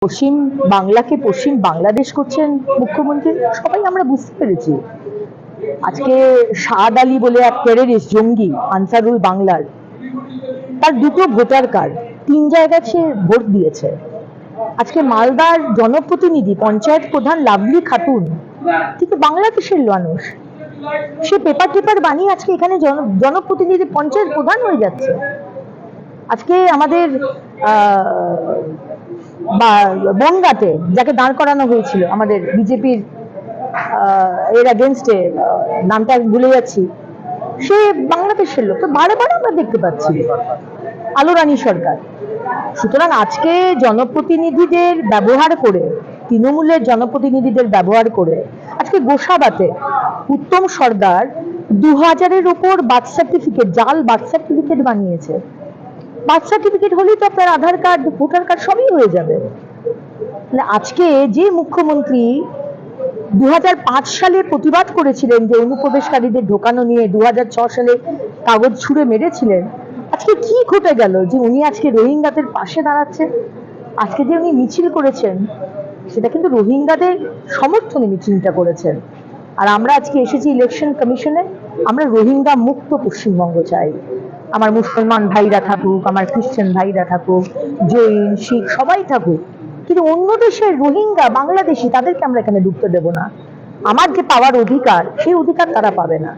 পশ্চিম বাংলাকে পশ্চিম বাংলাদেশ করছেন মুখ্যমন্ত্রী, সবাই আমরা বুঝতে পেরেছি। আজকে শাহাদ আলী বলে এক টেররিস্ট জঙ্গি আনসারুল বাংলার, তার দুটো ভোটার কার্ড, 3 জায়গায় সে ভোট দিয়েছে। আজকে মালদার জনপ্রতিনিধি পঞ্চায়েত প্রধান লাভলি খাতুন, কিন্তু বাংলাদেশের মানুষ, সে পেপার টেপার বানিয়ে আজকে এখানে জনপ্রতিনিধি পঞ্চায়েত প্রধান হয়ে যাচ্ছে। আজকে আমাদের বনগাঁতে যাকে দাঁড় করানো হয়েছিল আমাদের বিজেপির এর এগেনস্টে, নামটা ভুলে যাচ্ছি, সে বাংলাদেশের লোক। তো বারে বারে আমরা দেখতে পাচ্ছি আলো রানী সরকার। সুতরাং আজকে জনপ্রতিনিধিদের ব্যবহার করে, তৃণমূলের জনপ্রতিনিধিদের ব্যবহার করে আজকে গোসাবাতে উত্তম সর্দার 2000-এর উপর বার্থ সার্টিফিকেট, জাল বার্থ সার্টিফিকেট বানিয়েছে। বার্থ সার্টিফিকেট হলেই তো আপনার আধার কার্ড, ভোটার কার্ড সবই হয়ে যাবে। আজকে যে মুখ্যমন্ত্রী 2005 সালে প্রতিবাদ করেছিলেন যে অনুপ্রবেশকারীদের ঢোকানো নিয়ে, 2006 সালে কাগজ ছুঁড়ে মেরেছিলেন, আজকে কি ঘটে গেল যে উনি আজকে রোহিঙ্গাদের পাশে দাঁড়াচ্ছেন? আজকে যে উনি মিছিল করেছেন, সেটা কিন্তু রোহিঙ্গাদের সমর্থনে মিছিলটা করেছেন। আর আমরা আজকে এসেছি ইলেকশন কমিশনে, আমরা রোহিঙ্গা মুক্ত পশ্চিমবঙ্গ চাই। আমার মুসলমান ভাইরা থাকুক, আমার খ্রিস্টান ভাইরা থাকুক, জৈন শিখ সবাই থাকুক, কিন্তু অন্য দেশের রোহিঙ্গা বাংলাদেশি তাদেরকে আমরা এখানে ঢুকতে দেব না। আমার যে পাওয়ার অধিকার, সেই অধিকার তারা পাবে না।